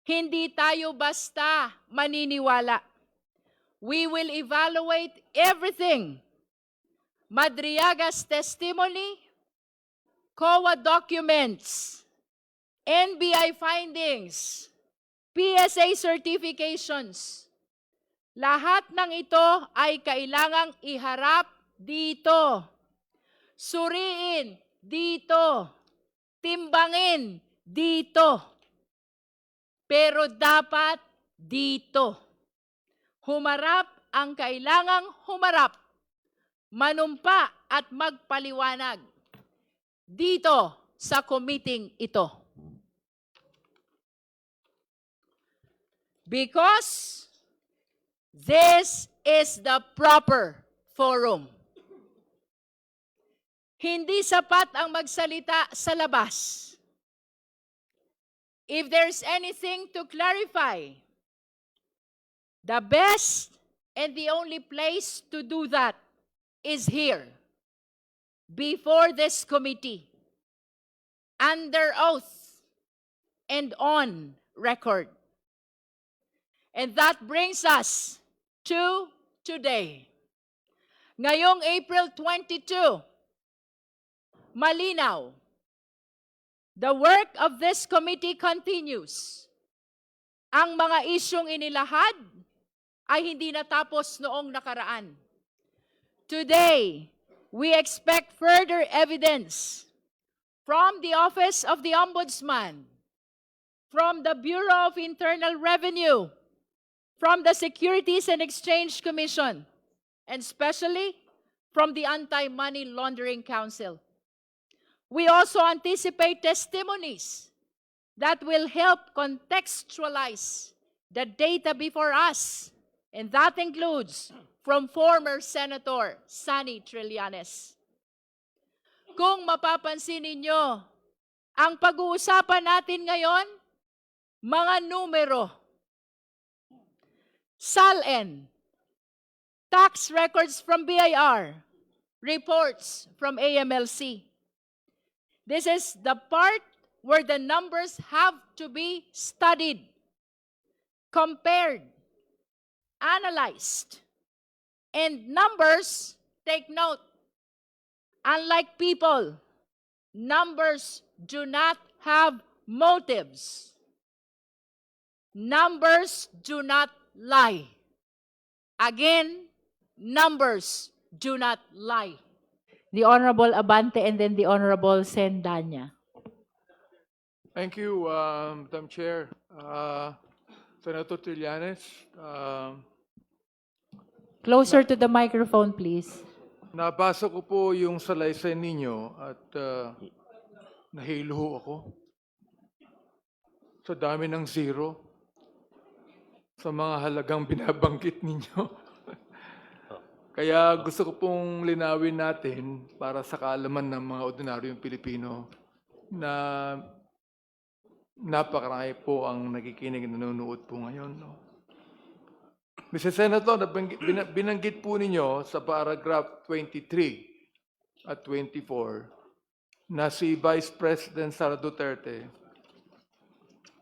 Hindi tayo basta maniniwala. We will evaluate everything. Madriaga's testimony, COA documents, NBI findings, PSA certifications. Lahat ng ito ay kailangang iharap dito. Suriin dito. Timbangin dito. Pero dapat dito. Humarap ang kailangang humarap. Manumpa at magpaliwanag dito sa committee ito. Because this is the proper forum. Hindi sapat ang magsalita sa labas. If there's anything to clarify, the best and the only place to do that is here, before this committee, under oath and on record. And that brings us to today. Ngayong April 22, malinaw, the work of this committee continues. Ang mga isyong inilahad ay hindi natapos noong nakaraan. Today, we expect further evidence from the Office of the Ombudsman, from the Bureau of Internal Revenue, from the Securities and Exchange Commission, and especially from the Anti-Money Laundering Council. We also anticipate testimonies that will help contextualize the data before us, and that includes from former Senator Sonny Trillanes. Kung mapapansin ninyo, ang pag-uusapan natin ngayon, mga numero, SALN, tax records from BIR, reports from AMLC. This is the part where the numbers have to be studied, compared, analyzed, and numbers, take note, unlike people, numbers do not have motives. Numbers do not lie. Again, numbers do not lie. The Honorable Abante and then the Honorable Sendanya. Thank you, Madam Chair. Senator Trillanes, Closer to the microphone, please. nabasa ko po yung salaysay ninyo at nahilo ho ako sa dami ng zero sa mga halagang binabanggit ninyo. Kaya gusto ko pong linawin natin para sa kaalaman ng mga ordinaryong Pilipino na napakarami po ang nakikinig na nanonood po ngayon. No? Mr. Senator, binanggit po ninyo sa paragraph 23 at 24 na si Vice President Sara Duterte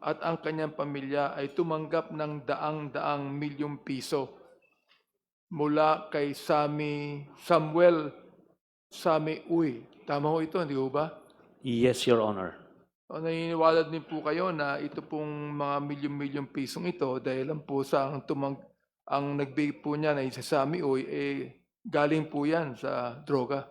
at ang kanyang pamilya ay tumanggap ng daang-daang milyong piso mula kay Samuel Sami Uy. Tama ho ito, hindi ho ba? Yes, Your Honor. O, naniniwala din po kayo na ito pong mga milyong-milyong pisong ito dahil lang po sa ang nagbigay po niya na isa Sami Uy, galing po yan sa droga.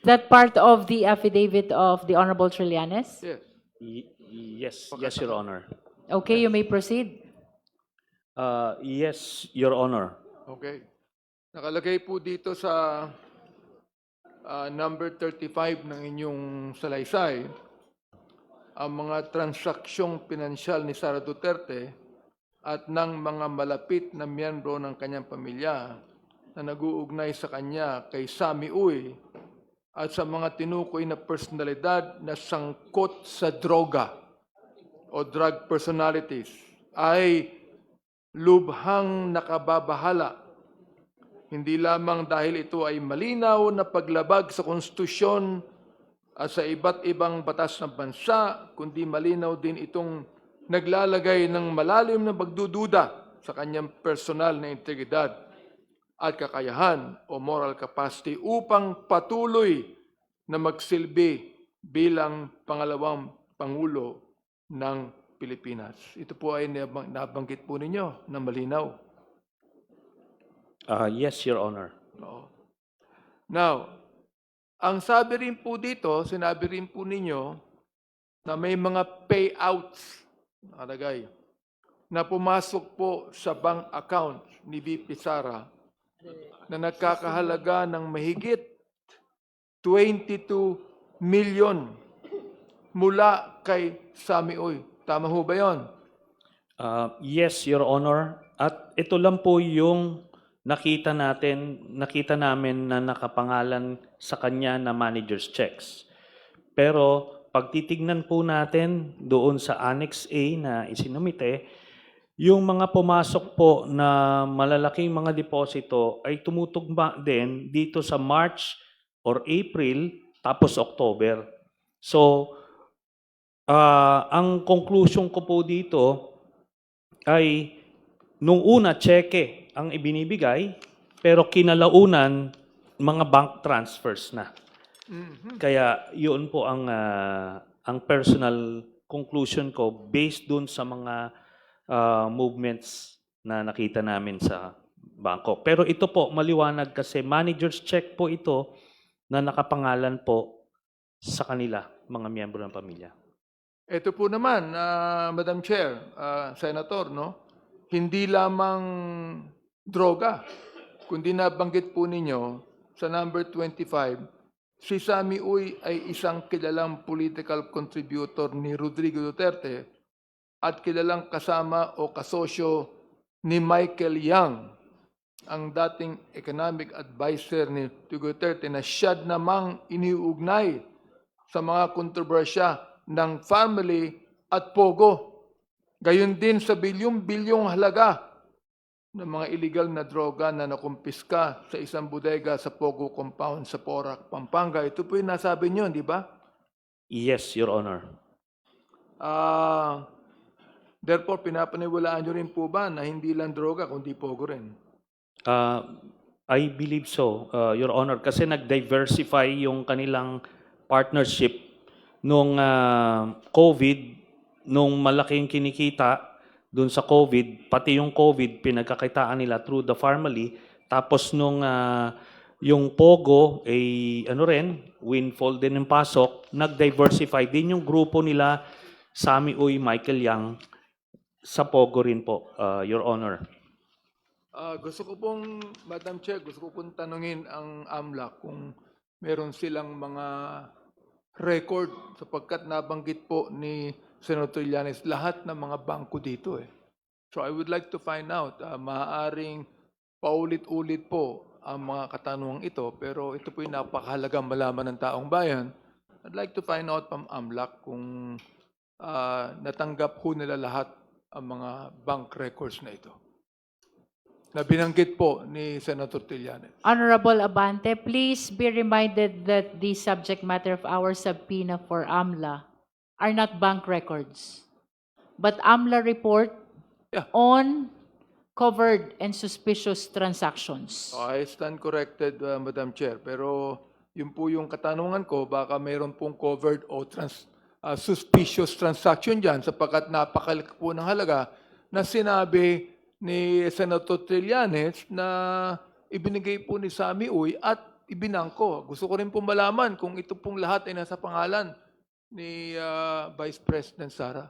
That part of the affidavit of the Honorable Trillanes? Yes. Yes, Your Honor. Okay, you may proceed. Yes, Your Honor. Okay. Nakalagay po dito sa number 35 ng inyong salaysay, ang mga transaksyong pinansyal ni Sara Duterte at ng mga malapit na miyembro ng kanyang pamilya na nag-uugnay sa kanya kay Sami Uy at sa mga tinukoy na personalidad na sangkot sa droga o drug personalities ay lubhang nakababahala. Hindi lamang dahil ito ay malinaw na paglabag sa konstitusyon at sa iba't ibang batas ng bansa, kundi malinaw din itong naglalagay ng malalim na pagdududa sa kanyang personal na integridad at kakayahan o moral capacity upang patuloy na magsilbi bilang pangalawang Pangulo ng Pilipinas. Ito po ay nabanggit po ninyo na malinaw. Yes, Your Honor. Oo. Now, ang sabi rin po dito, sinabi rin po ninyo na may mga payouts nakalagay na pumasok po sa bank account ni VP Sara na nagkakahalaga ng mahigit 22 million mula kay Sami Uy. Tama ho ba yun? Yes, Your Honor. At ito lang po yung nakita namin na nakapangalan sa kanya na manager's checks. Pero pag titignan po natin doon sa Annex A na isinumite, yung mga pumasok po na malalaking mga deposito ay tumutugma din dito sa March or April tapos October. So, ang conclusion ko po dito ay nung una, cheque ang ibinibigay, pero kinalaunan, mga bank transfers na. Kaya yun po ang personal conclusion ko based dun sa mga movements na nakita namin sa bangko. Pero ito po, maliwanag kasi manager's check po ito na nakapangalan po sa kanila, mga miyembro ng pamilya. Ito po naman, Madam Chair, Senator, no? Hindi lamang droga, kundi nabanggit po ninyo sa number 25, si Sami Uy ay isang kilalang political contributor ni Rodrigo Duterte at kilalang kasama o kasosyo ni Michael Yang, ang dating economic advisor ni Duterte na siya namang iniugnay sa mga kontrobersya ng family at Pogo. Gayon din sa bilyong-bilyong halaga ng mga illegal na droga na nakumpiska sa isang bodega sa Pogo Compound sa Porac, Pampanga. Ito po yung nasabi nyo, di ba? Yes, Your Honor. Therefore, pinapaniwalaan nyo rin po ba na hindi lang droga, kundi Pogo rin? I believe so, Your Honor, kasi nag-diversify yung kanilang partnership nung COVID, nung malaking kinikita dun sa COVID, pati yung COVID, pinagkakitaan nila through the family. Tapos nung yung Pogo, windfall din yung pasok, nag-diversify din yung grupo nila, Sami Uy, Michael Yang, sa Pogo rin po, Your Honor. Gusto ko pong, Madam Chair, gusto ko pong tanungin ang AMLAC kung meron silang mga record sapagkat nabanggit po ni Senator Llanes lahat ng mga bangko dito. So I would like to find out, maaaring paulit-ulit po ang mga katanungang ito, pero ito po yung napakahalagang malaman ng taong bayan. I'd like to find out from AMLAC kung natanggap ho nila lahat ang mga bank records na ito na binanggit po ni Senator Trillanes. Honorable Abante, please be reminded that the subject matter of our subpoena for AMLA are not bank records, but AMLA report Yeah. on covered and suspicious transactions. I stand corrected, Madam Chair. Pero yun po yung katanungan ko, baka mayroon pong covered o suspicious transaction dyan sapagkat napakalaki po ng halaga na sinabi ni Senator Trillanes na ibinigay po ni Sami Uy at ibinangko. Gusto ko rin po malaman kung ito pong lahat ay nasa pangalan ni Vice President Sara.